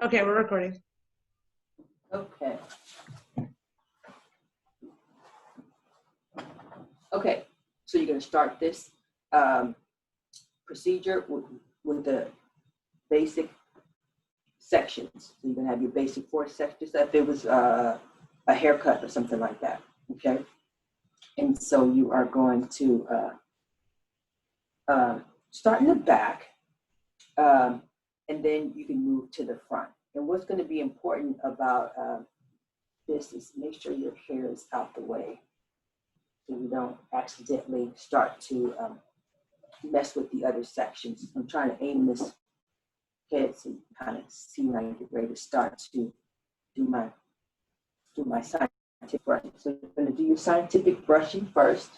Okay, we're recording. Okay. Okay, so you're going to start this procedure with the basic sections. So you're going to have your basic 4 sections, if it was a haircut or something like that, okay? And so you are going to start in the back, and then you can move to the front. And what's going to be important about this is make sure your hair is out the way so you don't accidentally start to mess with the other sections. I'm trying to aim this head so you can kind of see when I get ready to start to do my scientific brushing. So you're going to do your scientific brushing first.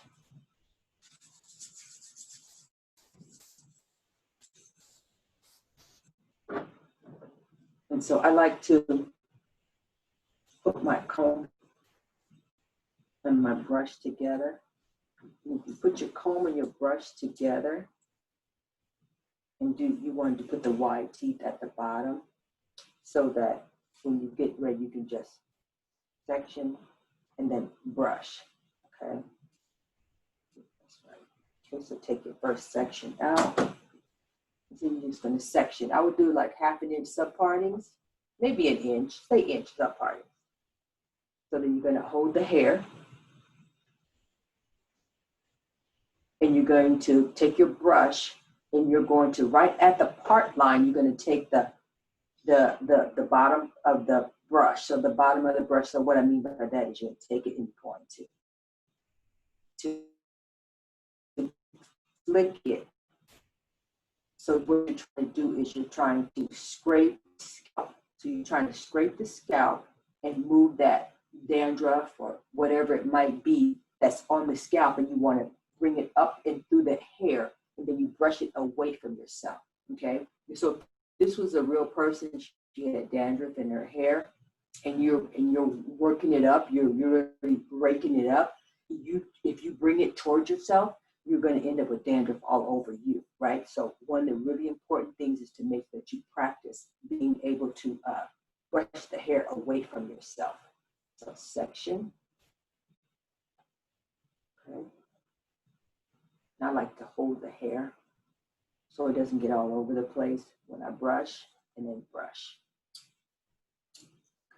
And so I like to put my comb and my brush together. You put your comb and your brush together, and you want to put the wide teeth at the bottom so that when you get ready, you can just section and then brush, okay? That's right. Okay, so take your first section out. So you're just going to section. I would do like 1/2 inch subpartings, maybe an inch, say inch subparting. So then you're going to hold the hair, and you're going to take your brush, and you're going to, right at the part line, you're going to take the bottom of the brush. So the bottom of the brush, so what I mean by that is you're going to take it and you're going to flick it. So what you're trying to do is you're trying to scrape the scalp. So you're trying to scrape the scalp and move that dandruff or whatever it might be that's on the scalp, and you want to bring it up and through the hair, and then you brush it away from yourself, okay? So if this was a real person, she had dandruff in her hair, and you're working it up, you're really breaking it up. If you bring it towards yourself, you're going to end up with dandruff all over you, right? So one of the really important things is to make sure that you practice being able to brush the hair away from yourself. So section. Okay. And I like to hold the hair so it doesn't get all over the place when I brush, and then brush.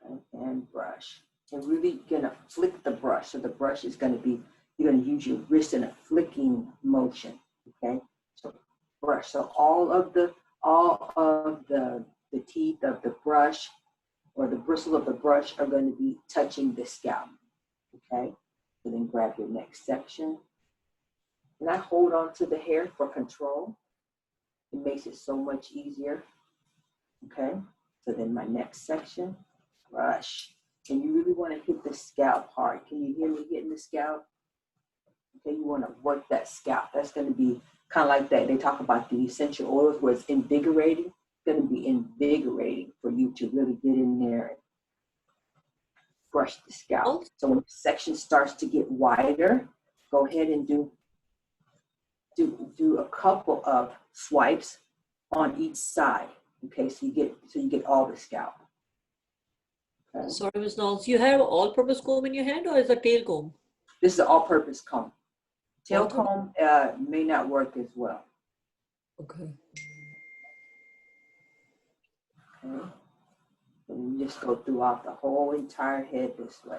Okay, and brush. And really gonna flick the brush. So the brush is gonna be, you're gonna use your wrist in a flicking motion, okay? So brush. So all of the teeth of the brush or the bristle of the brush are going to be touching the scalp, okay? So then grab your next section. And I hold on to the hair for control. It makes it so much easier, okay? So then my next section, brush. And you really want to hit the scalp hard. Can you hear me hitting the scalp? Okay, you want to work that scalp. That's going to be kind of like that. They talk about the essential oils where it's invigorating. It's going to be invigorating for you to really get in there and brush the scalp. So when the section starts to get wider, go ahead and do a couple of swipes on each side. Okay, so you get all the scalp. Okay. Sorry, Ms. Knowles, you have all-purpose comb in your hand, or is it a tail comb? This is an all-purpose comb. Tail comb may not work as well. Okay. Okay. And you just go throughout the whole entire head this way.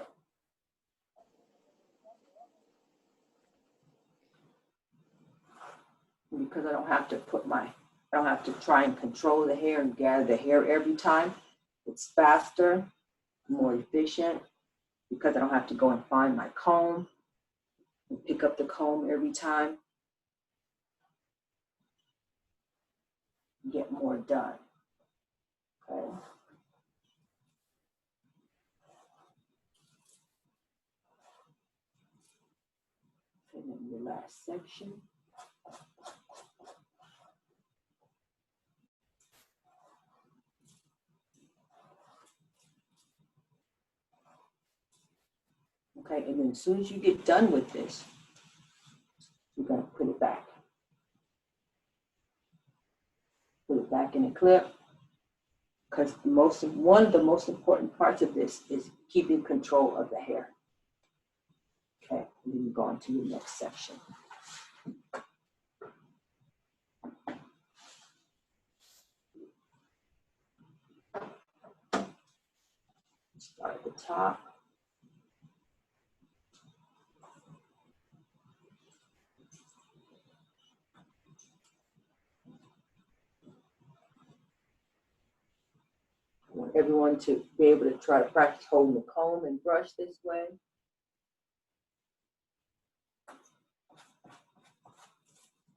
And because I don't have to try and control the hair and gather the hair every time. It's faster, more efficient, because I don't have to go and find my comb and pick up the comb every time. Get more done. Okay. And then your last section. Okay, and then as soon as you get done with this, you're going to put it back. Put it back in the clip. because one of the most important parts of this is keeping control of the hair. Okay, and then you go on to your next section. Start at the top. I want everyone to be able to try to practice holding the comb and brush this way.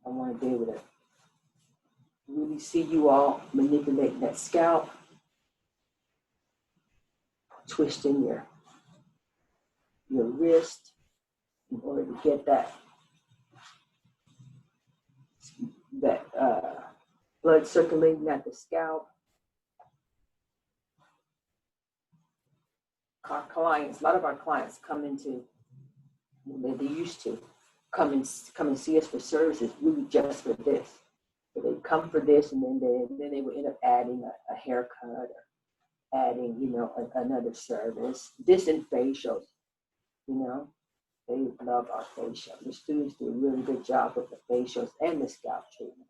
I want to be able to really see you all manipulating that scalp, twisting your wrist in order to get that blood circulating at the scalp. Our clients, a lot of our clients come into, they used to come and see us for services really just for this. So they come for this, and then they would end up adding a haircut or adding, another service. This and facials, they love our facials. The students do a really good job with the facials and the scalp treatment.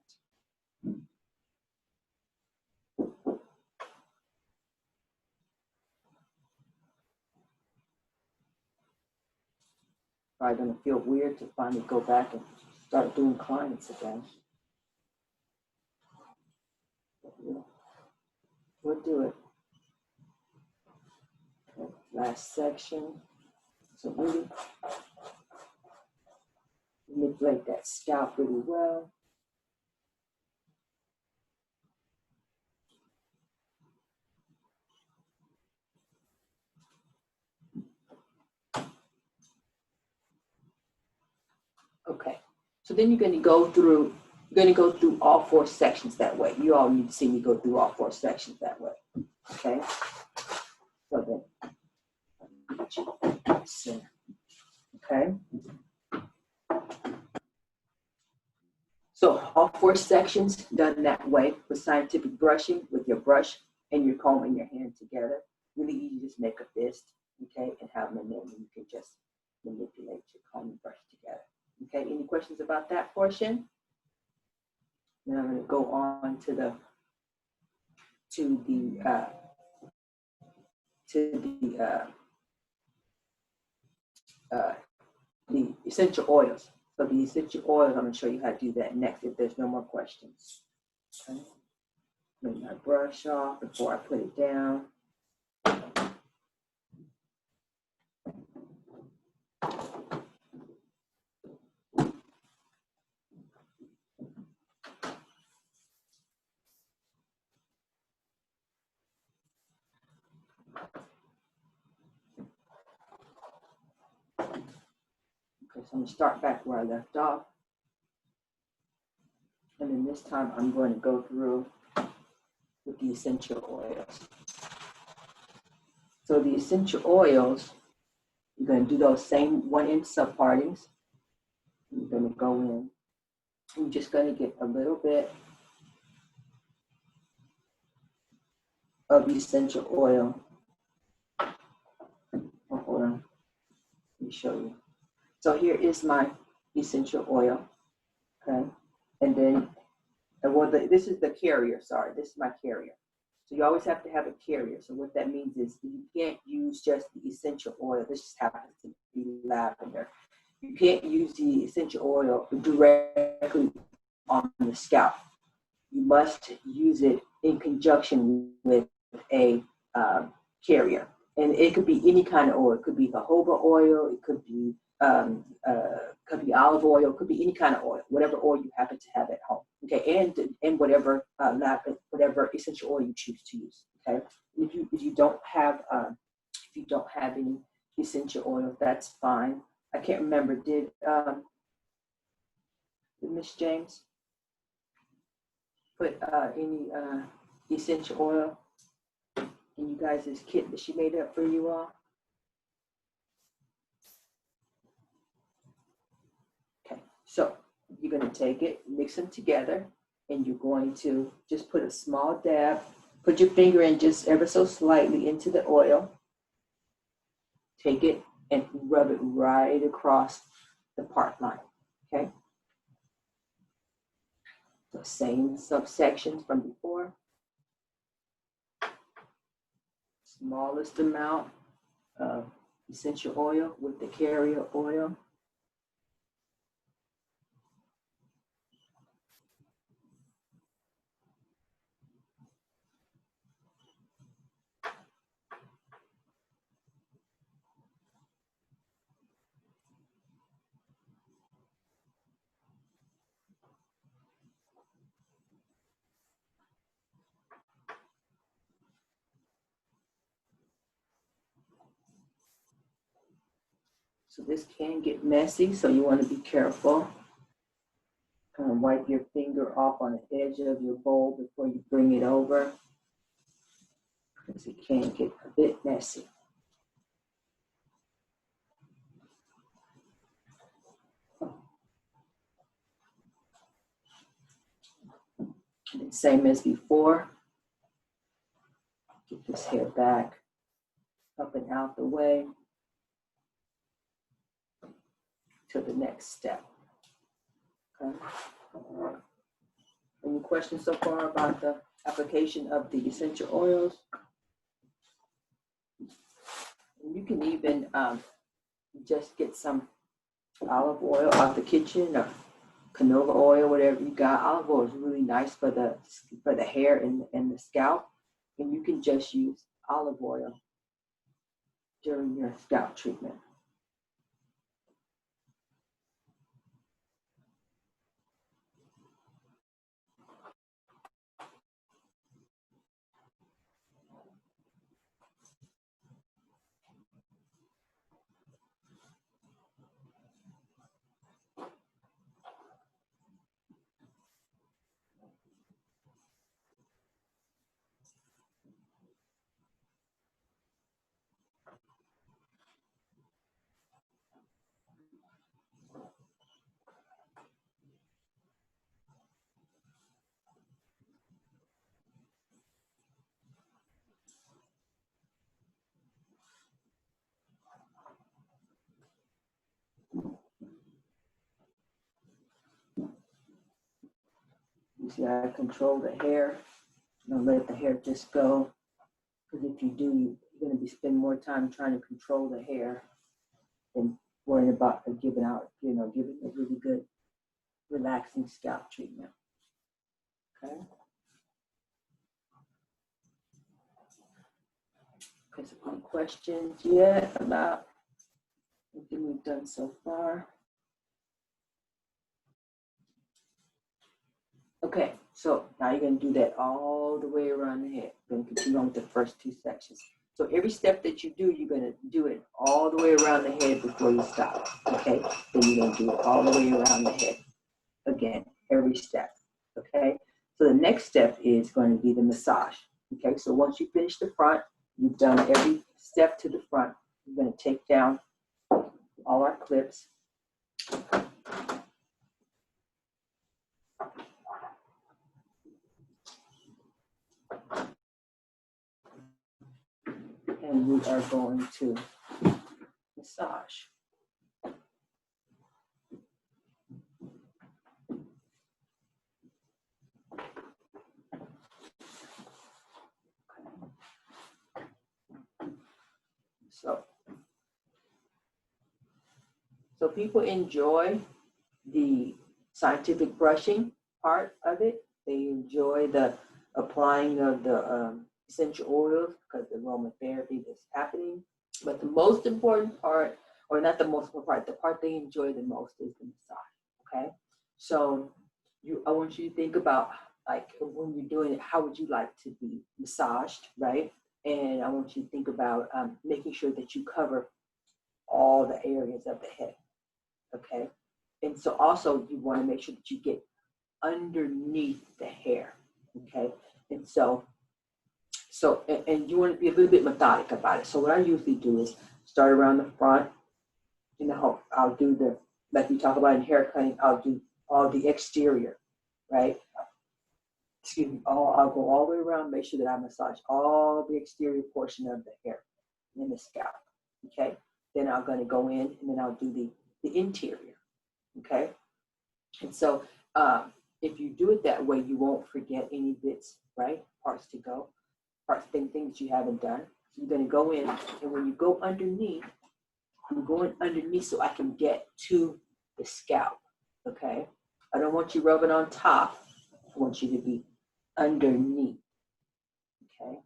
Probably going to feel weird to finally go back and start doing clients again. We'll do it. Okay, last section. So really manipulate that scalp really well. Okay, so then you're going to go through all 4 sections that way. You all need to see me go through all 4 sections that way. Okay, so then, okay. So all 4 sections done that way with scientific brushing, with your brush and your comb in your hand together. Really easy, just make a fist, okay, and have them in there, and you can just manipulate your comb and brush together. Okay, any questions about that portion? Then I'm going to go on to the essential oils. So the essential oils, I'm going to show you how to do that next if there's no more questions. Okay. Bring my brush off before I put it down. Okay, so I'm going to start back where I left off. And then this time I'm going to go through with the essential oils. So the essential oils, you're going to do those same 1-inch subpartings. You're going to go in. I'm just going to get a little bit of essential oil. Oh, hold on. Let me show you. So here is my essential oil. Okay. And then, this is the carrier. Sorry, this is my carrier. So you always have to have a carrier. So what that means is you can't use just the essential oil. This just happens to be lavender. You can't use the essential oil directly on the scalp. You must use it in conjunction with a carrier. And it could be any kind of oil. It could be jojoba oil. It could be olive oil. It could be any kind of oil, whatever oil you happen to have at home. Okay, and whatever essential oil you choose to use. Okay, if you don't have any essential oil, that's fine. I can't remember. Did Miss James put any essential oil in you guys' kit that she made up for you all? Okay, so you're going to take it, mix them together, and you're going to just put a small dab Put your finger in just ever so slightly into the oil. Take it and rub it right across the part line, okay? The same subsections from before. Smallest amount of essential oil with the carrier oil. So this can get messy, so you want to be careful. Wipe your finger off on the edge of your bowl before you bring it over, because it can get a bit messy. And same as before, get this hair back, up and out the way to the next step. Okay. Any questions so far about the application of the essential oils? You can even just get some olive oil out the kitchen or canola oil, whatever you got. Olive oil is really nice for the hair and the scalp, and you can just use olive oil during your scalp treatment. You see, I control the hair. Don't let the hair just go, because if you do, you're going to be spending more time trying to control the hair than worrying about giving a really good, relaxing scalp treatment. Okay. Okay, so any questions yet about anything we've done so far? Okay, so now you're going to do that all the way around the head. We're going to continue on with the first two sections. So every step that you do, you're going to do it all the way around the head before you stop. Okay, then you're going to do it all the way around the head. Again, every step. Okay, so the next step is going to be the massage. Okay, so once you finish the front, you've done every step to the front. You're going to take down all our clips. And we are going to massage. So people enjoy the scientific brushing part of it. They enjoy the applying of the essential oils because the aromatherapy is happening. But the most important part, or not the most important part, the part they enjoy the most is the massage. Okay, so I want you to think about, like, when you're doing it, how would you like to be massaged, right? And I want you to think about making sure that you cover all the areas of the head. Okay, and so also you want to make sure that you get underneath the hair. Okay, and so and you want to be a little bit methodic about it. So what I usually do is start around the front. I'll do like we talk about in hair cutting, I'll do all the exterior, right? excuse me, I'll go all the way around, make sure that I massage all the exterior portion of the hair and the scalp, okay? Then I'm gonna go in and then I'll do the interior, okay? And so if you do it that way, you won't forget any bits, right? Parts to go, things you haven't done. So you're gonna go in, and when you go underneath, I'm going underneath so I can get to the scalp, okay? I don't want you rubbing on top. I want you to be underneath, okay?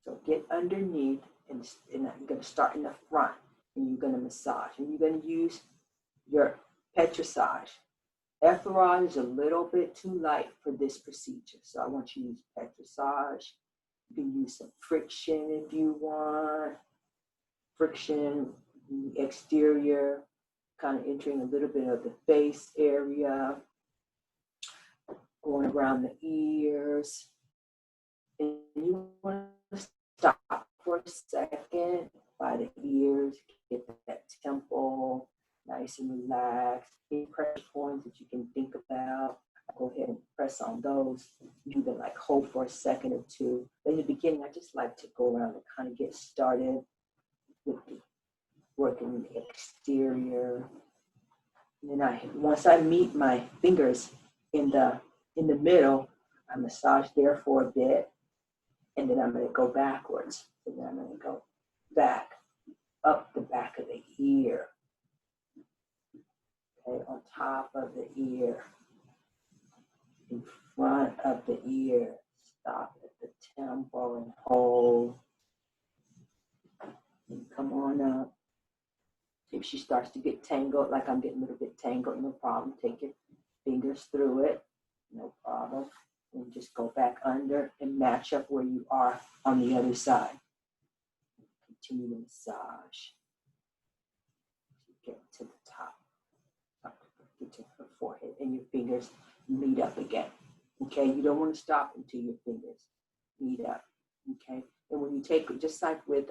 So get underneath, and you're gonna start in the front, and you're gonna massage, and you're gonna use your Petrissage. Effleurage is a little bit too light for this procedure, so I want you to use Petrissage. You can use some friction if you want. Friction, the exterior, kind of entering a little bit of the face area, going around the ears. And you want to stop for a second by the ears, get that temple nice and relaxed. Any pressure points that you can think about, go ahead and press on those. You can like hold for a second or two. In the beginning, I just like to go around and kind of get started with the working in the exterior. And then once I meet my fingers in the middle, I massage there for a bit, and then I'm going to go backwards. And then I'm going to go back, up the back of the ear, okay, on top of the ear, in front of the ear, stop at the temple and hold, and come on up. If she starts to get tangled, like I'm getting a little bit tangled, no problem. Take your fingers through it, no problem. And just go back under and match up where you are on the other side. Continue to massage. Get to the top. Get to her forehead, and your fingers meet up again. Okay, you don't want to stop until your fingers meet up. Okay, and when you take, just like with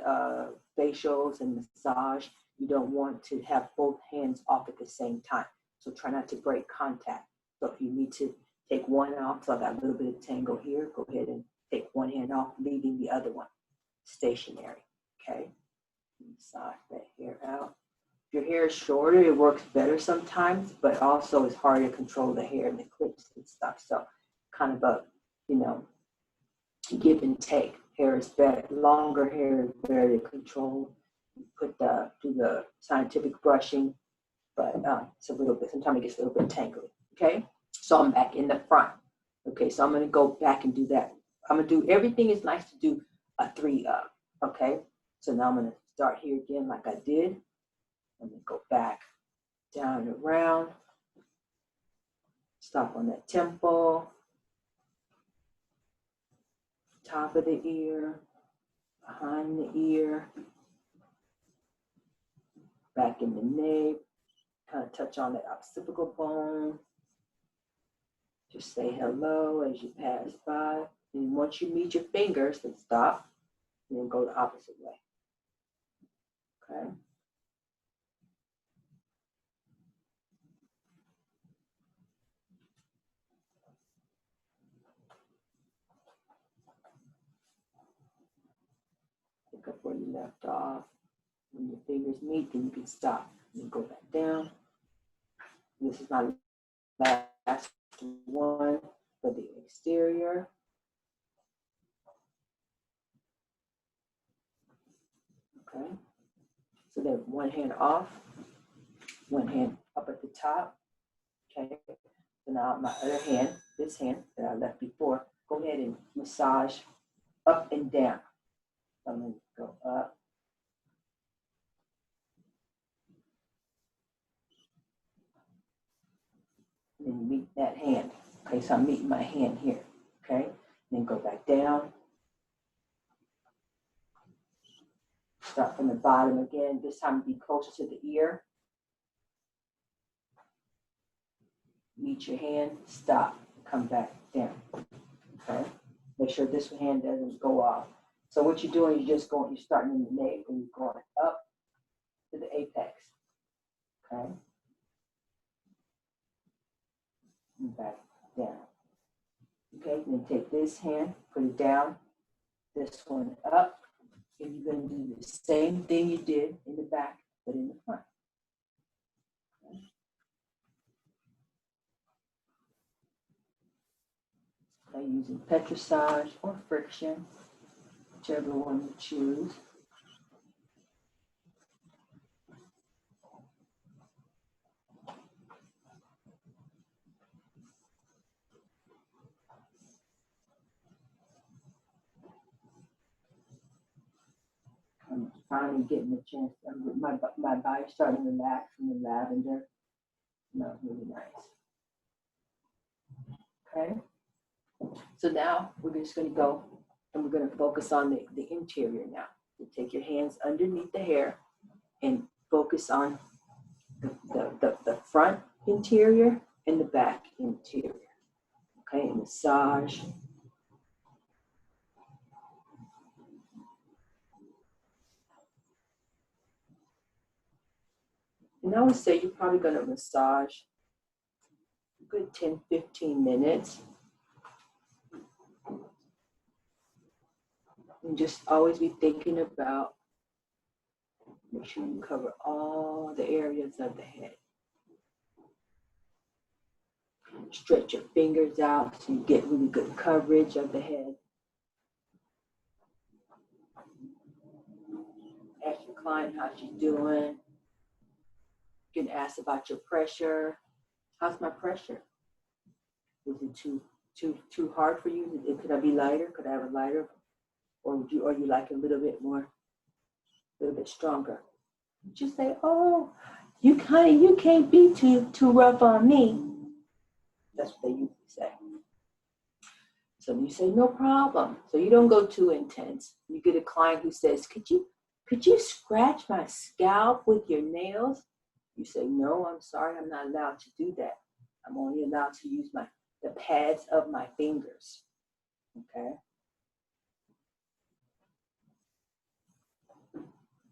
facials and massage, you don't want to have both hands off at the same time. So try not to break contact. So if you need to take one off, so I got a little bit of tangle here, go ahead and take one hand off, leaving the other one stationary. Okay, massage that hair out. If your hair is shorter, it works better sometimes, but also it's harder to control the hair and the clips and stuff. So kind of a, give and take. Hair is better, longer hair is better to control. Do the scientific brushing, but it's a little bit, sometimes it gets a little bit tangly, okay? So I'm back in the front. Okay, so I'm gonna go back and do that. I'm gonna do, everything is nice to do a 3-up, okay? So now I'm gonna start here again like I did. I'm gonna go back, down and around. Stop on that temple. Top of the ear, behind the ear. Back in the nape, kind of touch on the occipital bone. Just say hello as you pass by. And once you meet your fingers, then stop, and then go the opposite way. Okay. Pick up where you left off. When your fingers meet, then you can stop. And go back down. This is my last one for the exterior. Okay. So then one hand off, one hand up at the top. Okay. So now my other hand, this hand that I left before, go ahead and massage up and down. So I'm going to go up. And then you meet that hand. Okay, so I'm meeting my hand here. Okay, then go back down. Start from the bottom again. This time be closer to the ear. Meet your hand, stop, come back down. Okay, make sure this hand doesn't go off. So what you're doing, you're starting in the nape and you're going up to the apex. Okay, and back down. Okay, then take this hand, put it down, this one up, and you're going to do the same thing you did in the back, but in the front. Okay, using petrissage or friction, whichever one you choose. I'm finally getting a chance. My body's starting to relax from the lavender. Smells really nice. Okay. So now we're just going to go and we're going to focus on the interior now. You take your hands underneath the hair and focus on the front interior and the back interior. Okay, and massage. And I would say you're probably going to massage a good 10, 15 minutes. And just always be thinking about, make sure you cover all the areas of the head. Stretch your fingers out so you get really good coverage of the head. Ask your client how she's doing. You can ask about your pressure. How's my pressure? Is it too hard for you? Could I be lighter? Could I have a lighter? Or you like a little bit more, a little bit stronger? Just say, oh, you can't be too rough on me. That's what they usually say. So you say, no problem. So you don't go too intense. You get a client who says, could you scratch my scalp with your nails? You say, no, I'm sorry, I'm not allowed to do that. I'm only allowed to use the pads of my fingers. Okay.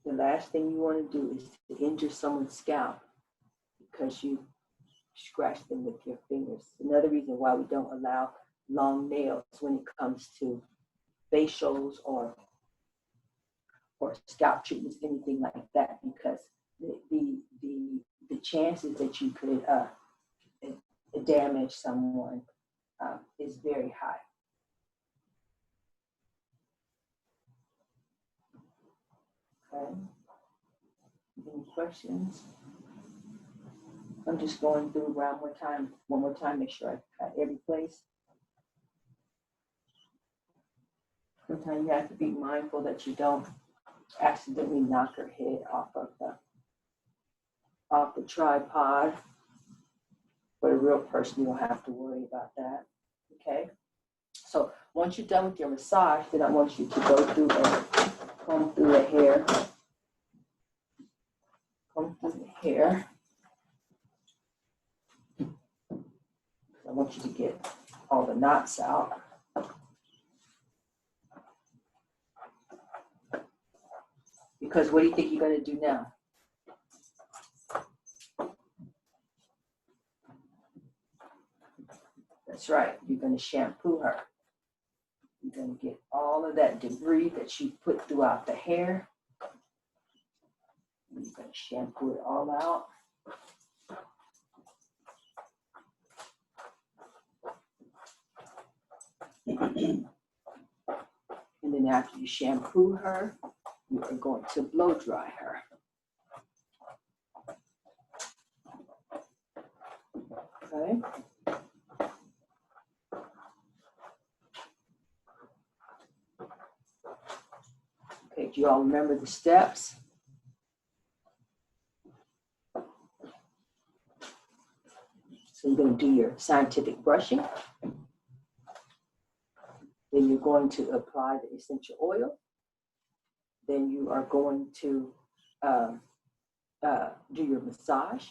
The last thing you want to do is to injure someone's scalp because you scratch them with your fingers. Another reason why we don't allow long nails when it comes to facials or scalp treatments, anything like that, because the chances that you could damage someone is very high. Okay. Any questions? I'm just going through one more time, make sure I got every place. Sometimes you have to be mindful that you don't accidentally knock her head off the tripod. For a real person, you don't have to worry about that. Okay. So once you're done with your massage, then I want you to go through and comb through the hair. Comb through the hair. I want you to get all the knots out. Because what do you think you're going to do now? That's right. You're going to shampoo her. You're going to get all of that debris that she put throughout the hair. You're going to shampoo it all out. And then after you shampoo her, you are going to blow dry her. Okay. Okay, do you all remember the steps? So you're going to do your scientific brushing. Then you're going to apply the essential oil. Then you are going to do your massage.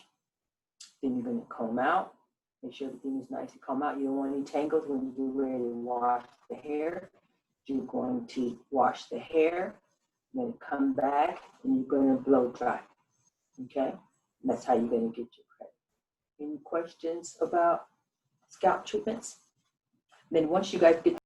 Then you're going to comb out. Make sure everything is nice and comb out. You don't want any tangles when you get ready to wash the hair. You're going to wash the hair. You're going to come back and you're going to blow dry. Okay? And that's how you're going to get your credit. Any questions about scalp treatments? Then once you guys get